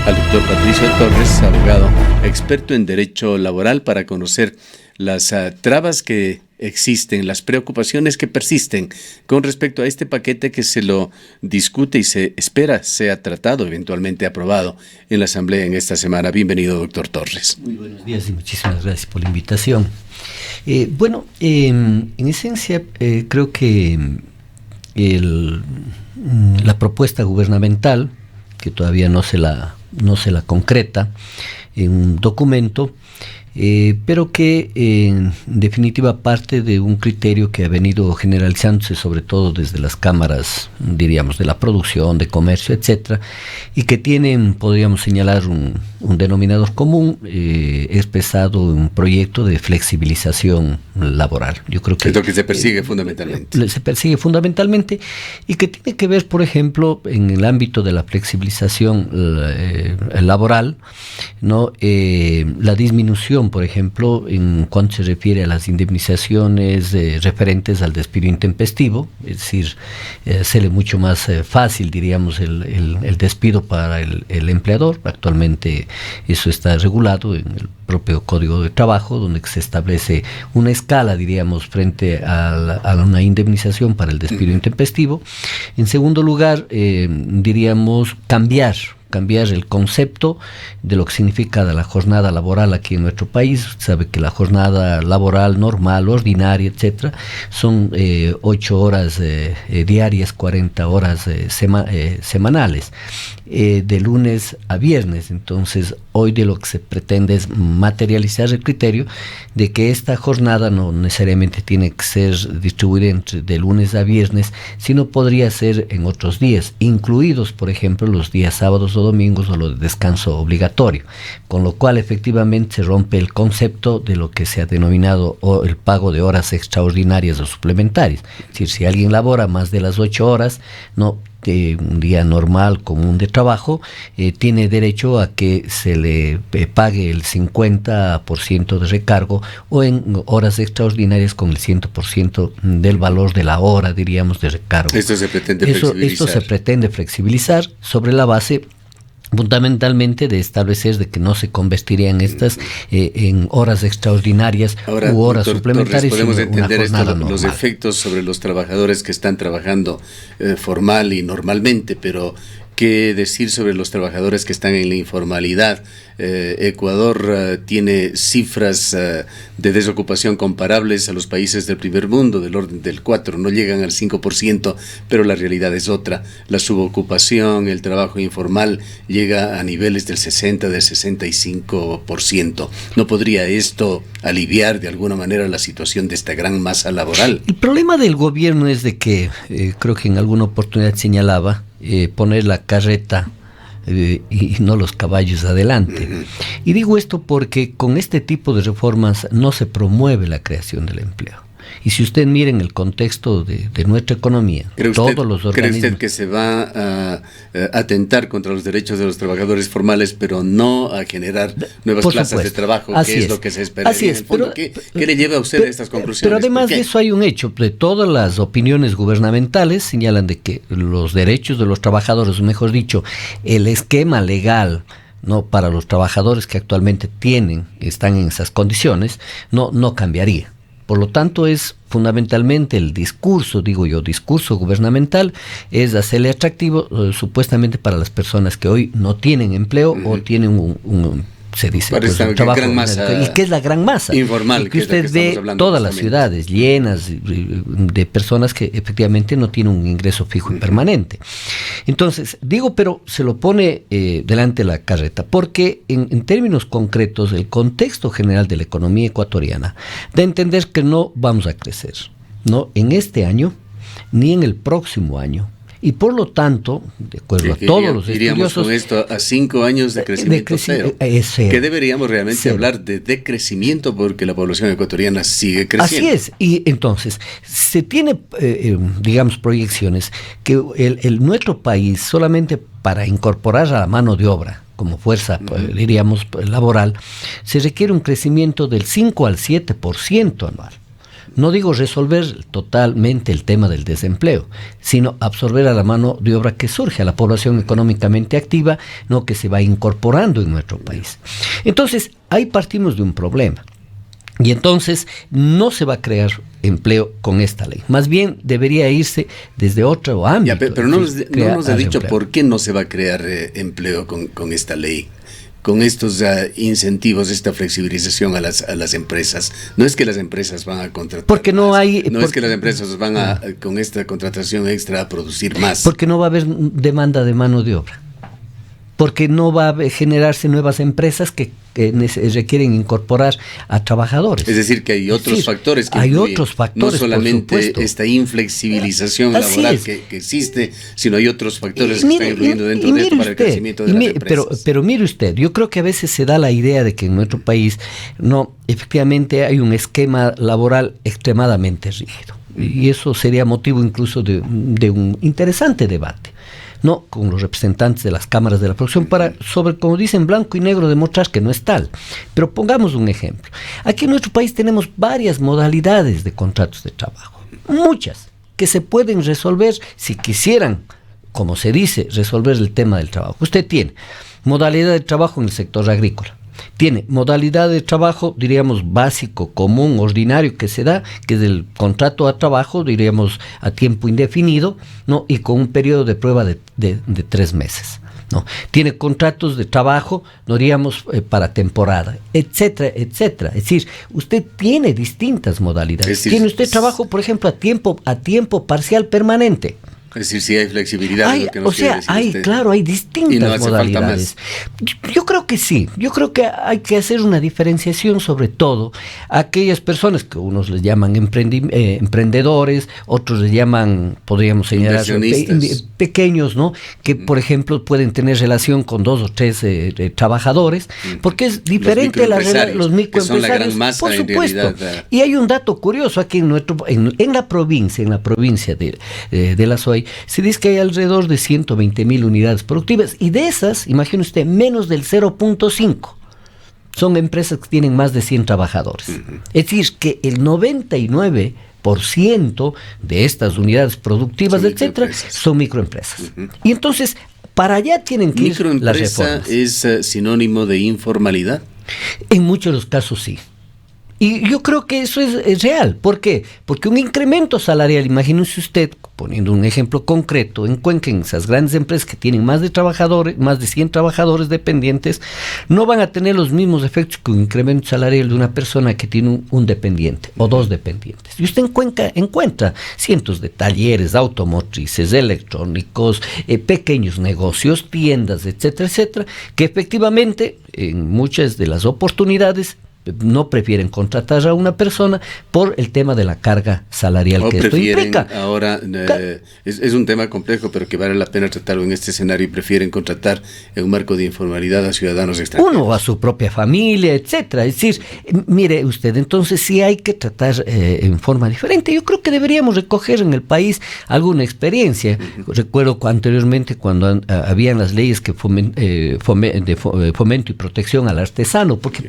al doctor Patricio Torres, abogado experto en derecho laboral, para conocer las trabas que existen, las preocupaciones que persisten con respecto a este paquete que se lo discute y se espera sea tratado, eventualmente aprobado en la Asamblea en esta semana. Bienvenido, doctor Torres. Muy buenos días y muchísimas gracias por la invitación. En esencia, creo que la propuesta gubernamental, que todavía no se la concreta en un documento, pero que en definitiva parte de un criterio que ha venido generalizándose sobre todo desde las cámaras, diríamos, de la producción, de comercio, etcétera, y que tienen, podríamos señalar, un denominador común expresado en un proyecto de flexibilización laboral. Yo creo que es lo que se persigue fundamentalmente. Se persigue fundamentalmente y que tiene que ver, por ejemplo, en el ámbito de la flexibilización laboral, ¿no? La disminución, por ejemplo, en cuanto se refiere a las indemnizaciones referentes al despido intempestivo, es decir, hacerle mucho más fácil, diríamos, el despido para el empleador. Actualmente eso está regulado en el propio Código de Trabajo, donde se establece una escala, diríamos, frente a una indemnización para el despido intempestivo. En segundo lugar, diríamos, cambiar el concepto de lo que significa la jornada laboral aquí en nuestro país. Usted sabe que la jornada laboral normal, ordinaria, etcétera, son 8 horas diarias, 40 horas semanales, de lunes a viernes. Entonces, hoy de lo que se pretende es materializar el criterio de que esta jornada no necesariamente tiene que ser distribuida de lunes a viernes, sino podría ser en otros días, incluidos, por ejemplo, los días sábados o domingos o los de descanso obligatorio, con lo cual efectivamente se rompe el concepto de lo que se ha denominado el pago de horas extraordinarias o suplementarias. Es decir, si alguien labora más de las 8 horas, no un día normal, común de trabajo, tiene derecho a que se le pague el 50% de recargo, o en horas extraordinarias con el 100% del valor de la hora, diríamos, de recargo. Esto se pretende flexibilizar sobre la base fundamentalmente de establecer de que no se convertirían estas en horas extraordinarias. Ahora, u horas suplementarias. Torres, podemos entender los normal. efectos sobre los trabajadores que están trabajando formal y normalmente, pero ¿qué decir sobre los trabajadores que están en la informalidad? Ecuador tiene cifras de desocupación comparables a los países del primer mundo, del orden del 4%, no llegan al 5%, pero la realidad es otra. La subocupación, el trabajo informal llega a niveles del 60%, del 65%. ¿No podría esto aliviar de alguna manera la situación de esta gran masa laboral? El problema del gobierno es de que, creo que en alguna oportunidad señalaba, poner la carreta y no los caballos adelante. Y digo esto porque con este tipo de reformas no se promueve la creación del empleo. Y si usted mira en el contexto de nuestra economía, todos los organismos... ¿Cree usted que se va a atentar contra los derechos de los trabajadores formales, pero no a generar nuevas plazas de trabajo, que es lo que se espera? Así es, en el fondo, ¿qué le lleva a usted a estas conclusiones? Pero además de eso hay un hecho. De todas las opiniones gubernamentales señalan de que los derechos de los trabajadores, mejor dicho, el esquema legal, no, para los trabajadores que actualmente están en esas condiciones, no cambiaría. Por lo tanto, es fundamentalmente el discurso gubernamental, es hacerle atractivo supuestamente para las personas que hoy no tienen empleo o tienen se dice, pues, un trabajo gran masa, y que es la gran masa informal, que usted ve todas las ciudades llenas de personas que efectivamente no tienen un ingreso fijo y permanente. Entonces, pero se lo pone delante la carreta, porque en términos concretos el contexto general de la economía ecuatoriana da a entender que no vamos a crecer, no en este año ni en el próximo año. Y por lo tanto, de acuerdo a todos los estudiosos... Iríamos con esto a 5 años de crecimiento cero. Que deberíamos realmente hablar de decrecimiento, porque la población ecuatoriana sigue creciendo. Así es. Y entonces, se tiene, proyecciones que nuestro país, solamente para incorporar a la mano de obra como fuerza, laboral, se requiere un crecimiento del 5 al 7% anual. no digo resolver totalmente el tema del desempleo, sino absorber a la mano de obra que surge, a la población económicamente activa, no que se va incorporando en nuestro país. Entonces, ahí partimos de un problema. Y entonces no se va a crear empleo con esta ley. Más bien debería irse desde otro ámbito. Ya, pero no nos ha dicho por qué no se va a crear empleo con esta ley, con estos incentivos, esta flexibilización a las empresas. No es que las empresas van a contratar porque no más. hay, no es que las empresas van con esta contratación extra a producir más. Porque no va a haber demanda de mano de obra. Porque no va a generarse nuevas empresas que requieren incorporar a trabajadores. Es decir, que hay otros factores que influyen, no solamente esta inflexibilización laboral que existe, sino hay otros factores que están influyendo dentro de esto para el crecimiento de las empresas. Pero mire usted, yo creo que a veces se da la idea de que en nuestro país efectivamente hay un esquema laboral extremadamente rígido. Y eso sería motivo incluso de un interesante debate, ¿no? Con los representantes de las cámaras de la producción sobre, como dicen, blanco y negro, demostrar que no es tal. Pero pongamos un ejemplo. Aquí en nuestro país tenemos varias modalidades de contratos de trabajo, muchas, que se pueden resolver si quisieran, como se dice, resolver el tema del trabajo. Usted tiene modalidad de trabajo en el sector agrícola. Tiene modalidad de trabajo, diríamos, básico, común, ordinario, que se da, que es el contrato a trabajo, diríamos, a tiempo indefinido, ¿no? Y con un periodo de prueba de 3 meses, ¿no? Tiene contratos de trabajo, no diríamos, para temporada, etcétera, etcétera. Es decir, usted tiene distintas modalidades. Tiene usted trabajo, por ejemplo, a tiempo parcial permanente. Es decir, si hay flexibilidad. Claro, hay distintas modalidades. Yo creo que sí, yo creo que hay que hacer una diferenciación, sobre todo a aquellas personas que unos les llaman emprendedores, otros les llaman, podríamos señalar, pequeños, ¿no? Que por ejemplo pueden tener relación con 2 o 3 trabajadores, porque es diferente los microempresarios, que son la gran masa, por supuesto. En realidad, y hay un dato curioso aquí en la provincia de la SOI. Se dice que hay alrededor de 120,000 unidades productivas, y de esas, imagine usted, menos del 0.5 son empresas que tienen más de 100 trabajadores. Es decir, que el 99% de estas unidades productivas, etcétera, son microempresas. Y entonces, para allá tienen que ir las reformas. ¿Microempresa es sinónimo de informalidad? En muchos de los casos sí. Y yo creo que eso es real. ¿Por qué? Porque un incremento salarial, imagínese usted, poniendo un ejemplo concreto, en Cuenca, en esas grandes empresas que tienen más de 100 trabajadores dependientes, no van a tener los mismos efectos que un incremento salarial de una persona que tiene un dependiente o 2 dependientes. Y usted en Cuenca encuentra cientos de talleres automotrices, electrónicos, pequeños negocios, tiendas, etcétera, etcétera, que efectivamente en muchas de las oportunidades no prefieren contratar a una persona por el tema de la carga salarial que esto implica. Ahora, es un tema complejo, pero que vale la pena tratarlo en este escenario, y prefieren contratar en un marco de informalidad a ciudadanos extranjeros. Uno, a su propia familia, etcétera. Es decir, mire usted, entonces sí hay que tratar en forma diferente. Yo creo que deberíamos recoger en el país alguna experiencia. Recuerdo anteriormente cuando habían las leyes que fomento y protección al artesano, porque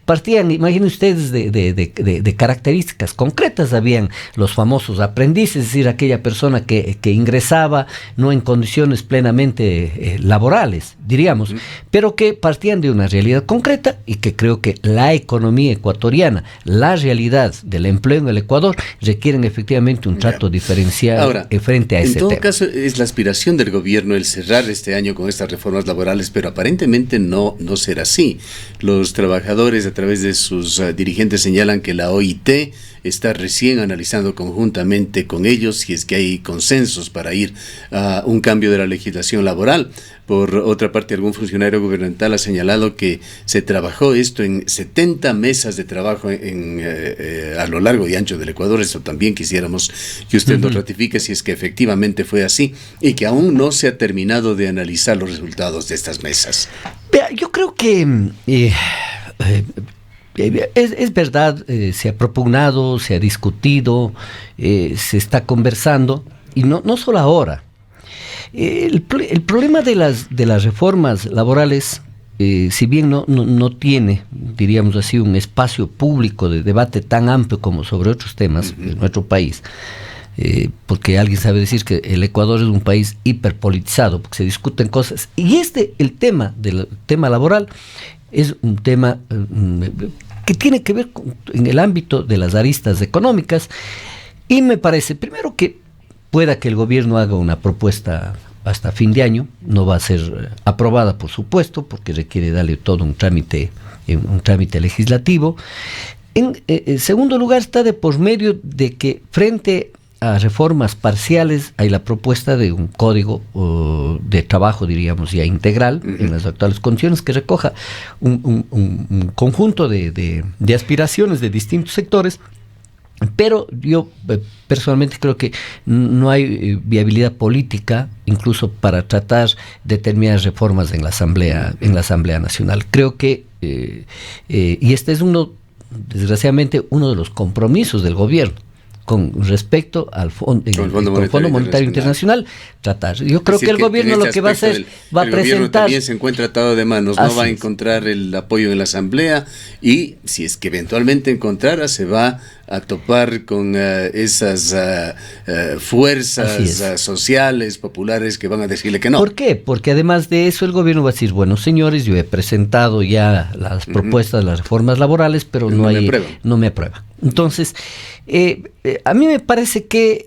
partían, imaginen ustedes, de características concretas. Habían los famosos aprendices, es decir, aquella persona que ingresaba no en condiciones plenamente laborales, diríamos, pero que partían de una realidad concreta, y que creo que la economía ecuatoriana, la realidad del empleo en el Ecuador, requieren efectivamente un trato diferenciado. Ahora, frente a ese tema. En todo caso, es la aspiración del gobierno el cerrar este año con estas reformas laborales, pero aparentemente no será así. Los trabajadores, a través de sus dirigentes, señalan que la OIT está recién analizando conjuntamente con ellos si es que hay consensos para ir a un cambio de la legislación laboral. Por otra parte, algún funcionario gubernamental ha señalado que se trabajó esto en 70 mesas de trabajo a lo largo y ancho del Ecuador. Eso también quisiéramos que usted nos ratifique si es que efectivamente fue así, y que aún no se ha terminado de analizar los resultados de estas mesas. Yo creo que es verdad, se ha propugnado, se ha discutido, se está conversando, y no solo ahora. El problema de las reformas laborales si bien no tiene, diríamos así, un espacio público de debate tan amplio como sobre otros temas en nuestro país, porque alguien sabe decir que el Ecuador es un país hiperpolitizado, porque se discuten cosas, y el tema laboral es un tema que tiene que ver en el ámbito de las aristas económicas, y me parece, primero, que pueda que el gobierno haga una propuesta hasta fin de año, no va a ser aprobada, por supuesto, porque requiere darle todo un trámite legislativo. En segundo lugar, está de por medio de que frente a reformas parciales hay la propuesta de un código de trabajo, diríamos ya integral, en las actuales condiciones, que recoja un conjunto de aspiraciones de distintos sectores. Pero yo personalmente creo que no hay viabilidad política, incluso para tratar determinadas reformas en la Asamblea Nacional. Creo que, y este es desgraciadamente, uno de los compromisos del gobierno con respecto al Fondo Monetario Internacional, tratar. Yo creo que el gobierno lo que va a hacer va a presentar. El gobierno también se encuentra atado de manos, no va a encontrar el apoyo en la Asamblea, y si es que eventualmente encontrara, se va a topar con esas fuerzas sociales, populares, que van a decirle que no. ¿Por qué? Porque además de eso el gobierno va a decir, bueno, señores, yo he presentado ya las propuestas, las reformas laborales, pero no me aprueba. Entonces, a mí me parece que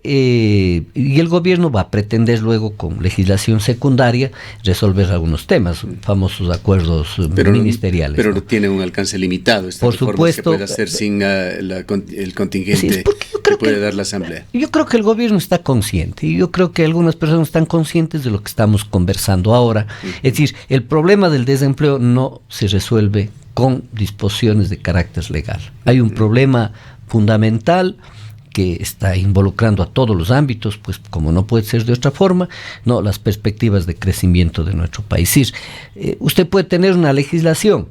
y el gobierno va a pretender luego, con legislación secundaria, resolver algunos temas, famosos acuerdos ministeriales. Pero no tiene un alcance limitado. Por supuesto, que puede hacer sin el contingente que puede dar la Asamblea. Yo creo que el gobierno está consciente, y yo creo que algunas personas están conscientes de lo que estamos conversando ahora. Es decir, el problema del desempleo no se resuelve con disposiciones de carácter legal. Hay un problema fundamental que está involucrando a todos los ámbitos, pues como no puede ser de otra forma, las perspectivas de crecimiento de nuestro país. Usted puede tener una legislación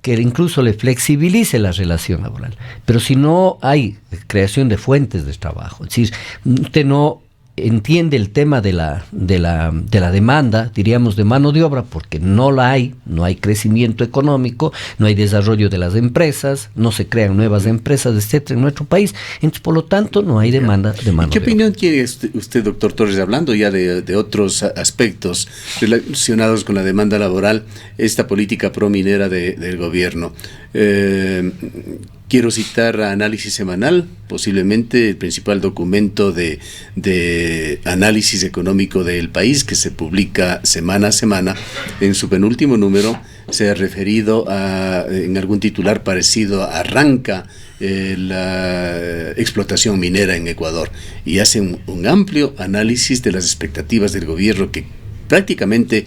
que incluso le flexibilice la relación laboral, pero si no hay creación de fuentes de trabajo, es decir, usted no entiende el tema de la demanda, diríamos, de mano de obra, porque no hay crecimiento económico, no hay desarrollo de las empresas, no se crean nuevas empresas, etcétera, en nuestro país. Entonces, por lo tanto, no hay demanda de mano de obra. ¿Qué opinión tiene usted, doctor Torres, hablando ya de otros aspectos relacionados con la demanda laboral, esta política prominera del gobierno? Quiero citar a Análisis Semanal, posiblemente el principal documento de análisis económico del país, que se publica semana a semana. En su penúltimo número se ha referido en algún titular parecido, arranca la explotación minera en Ecuador, y hace un amplio análisis de las expectativas del gobierno, que prácticamente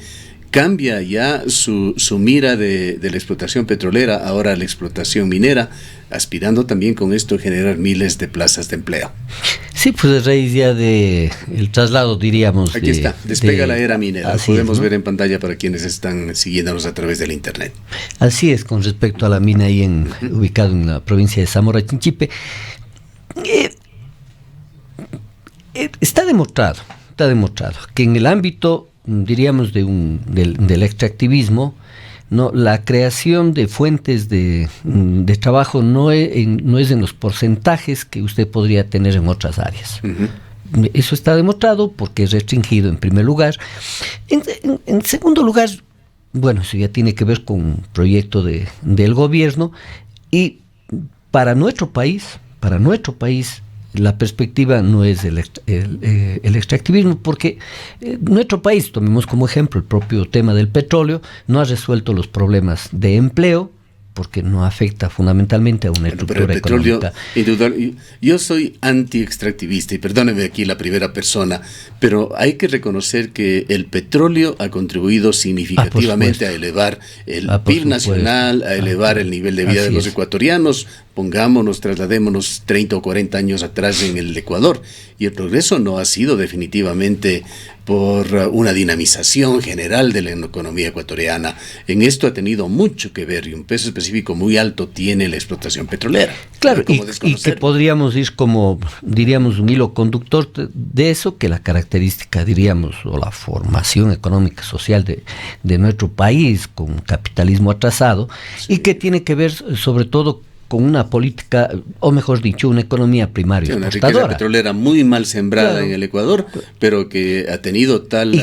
cambia ya su mira de la explotación petrolera ahora a la explotación minera, aspirando también con esto a generar miles de plazas de empleo. Sí, pues a raíz ya de el traslado, diríamos. Aquí está, despega la era minera. Podemos ver en pantalla para quienes están siguiéndonos a través del internet. Así es, con respecto a la mina ahí ubicada en la provincia de Zamora Chinchipe. Está demostrado que en el ámbito, diríamos, del extractivismo, la creación de fuentes de trabajo no es en los porcentajes que usted podría tener en otras áreas. Eso está demostrado porque es restringido, en primer lugar. En segundo lugar, bueno, eso ya tiene que ver con un proyecto del gobierno, y para nuestro país, la perspectiva no es el extractivismo, porque nuestro país, tomemos como ejemplo el propio tema del petróleo, no ha resuelto los problemas de empleo, porque no afecta fundamentalmente a una estructura económica. Yo soy anti-extractivista, y perdóneme aquí la primera persona, pero hay que reconocer que el petróleo ha contribuido significativamente a elevar el PIB nacional, a elevar el nivel de vida de los ecuatorianos, pongámonos, trasladémonos 30 o 40 años atrás en el Ecuador, y el progreso no ha sido definitivamente por una dinamización general de la economía ecuatoriana. En esto ha tenido mucho que ver, y un peso específico muy alto tiene la explotación petrolera. Claro, y que podríamos ir como, diríamos, un hilo conductor de eso, que la característica, diríamos, o la formación económica social de nuestro país, con capitalismo atrasado, sí, y que tiene que ver sobre todo con una política, o mejor dicho, una economía primaria, una riqueza petrolera muy mal sembrada, claro, en el Ecuador, pero que ha tenido tal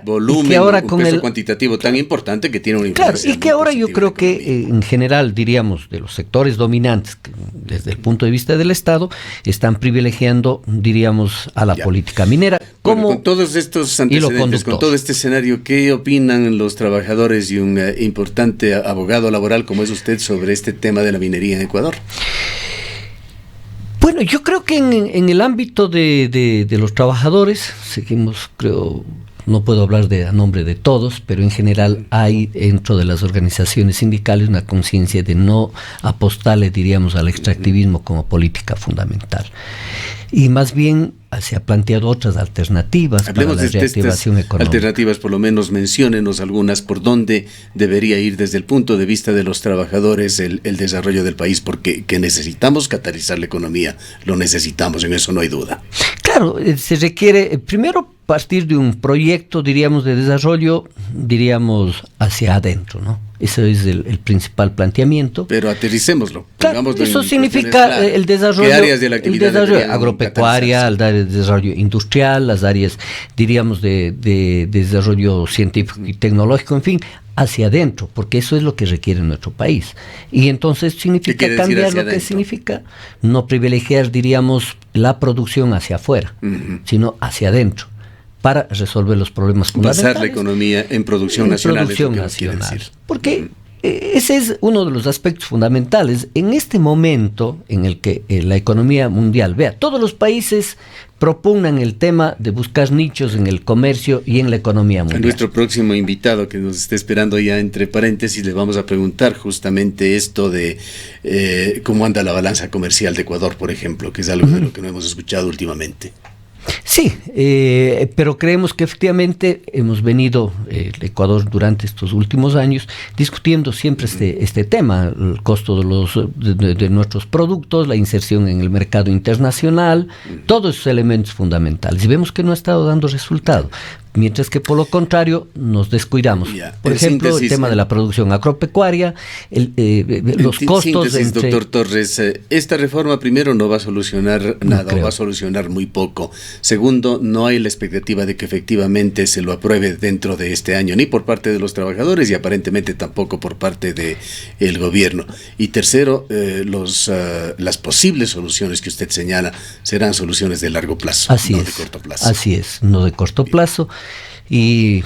volumen, un peso cuantitativo tan importante que tiene una influencia. Claro, y que ahora yo creo que en general, diríamos, de los sectores dominantes, que desde el punto de vista del Estado, están privilegiando, diríamos, a la política minera. Bueno, con todos estos antecedentes, con todo este escenario, ¿qué opinan los trabajadores y un importante abogado laboral como es usted sobre este tema de la minería en Ecuador? Bueno, yo creo que en el ámbito de los trabajadores, seguimos, creo, no puedo hablar a nombre de todos, pero en general hay dentro de las organizaciones sindicales una conciencia de no apostarle, diríamos, al extractivismo como política fundamental. Y más bien se ha planteado otras alternativas. Hablemos para la reactivación económica. Alternativas, por lo menos menciónenos algunas por dónde debería ir desde el punto de vista de los trabajadores el desarrollo del país, porque que necesitamos catalizar la economía, lo necesitamos, en eso no hay duda. Claro, se requiere primero partir de un proyecto, diríamos, de desarrollo, diríamos, hacia adentro, ¿no? Ese es el principal planteamiento. Pero aterricémoslo. Claro, eso significa el desarrollo, ¿qué áreas de la actividad agropecuaria, el área de desarrollo industrial, las áreas, diríamos, de desarrollo científico y tecnológico, en fin, hacia adentro, porque eso es lo que requiere nuestro país. Y entonces significa cambiar lo que significa no privilegiar, diríamos, la producción hacia afuera, sino hacia adentro, para resolver los problemas fundamentales. Basar la economía en producción nacional. Porque ese es uno de los aspectos fundamentales. En este momento en el que la economía mundial, vea, todos los países propugnan el tema de buscar nichos en el comercio y en la economía mundial. A nuestro próximo invitado que nos está esperando, ya entre paréntesis, le vamos a preguntar justamente esto de cómo anda la balanza comercial de Ecuador, por ejemplo, que es algo de lo que no hemos escuchado últimamente. Sí, pero creemos que efectivamente hemos venido, el Ecuador, durante estos últimos años, discutiendo siempre este tema, el costo de nuestros productos, la inserción en el mercado internacional, todos esos elementos fundamentales. Y vemos que no ha estado dando resultado. Mientras que por lo contrario nos descuidamos. Por ejemplo, el tema de la producción agropecuaria, los costos. Doctor Torres, esta reforma primero no va a solucionar nada, o va a solucionar muy poco. Segundo, no hay la expectativa de que efectivamente se lo apruebe dentro de este año, ni por parte de los trabajadores y aparentemente tampoco por parte del gobierno. Y tercero, las posibles soluciones que usted señala serán soluciones de largo plazo, no de corto plazo. Así es, no de corto plazo. Y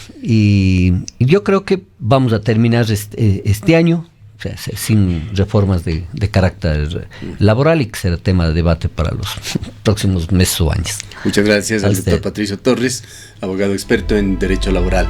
yo creo que vamos a terminar este año, o sea, sin reformas de carácter laboral, y que será tema de debate para los próximos meses o años. Muchas gracias al doctor Patricio Torres, abogado experto en Derecho Laboral.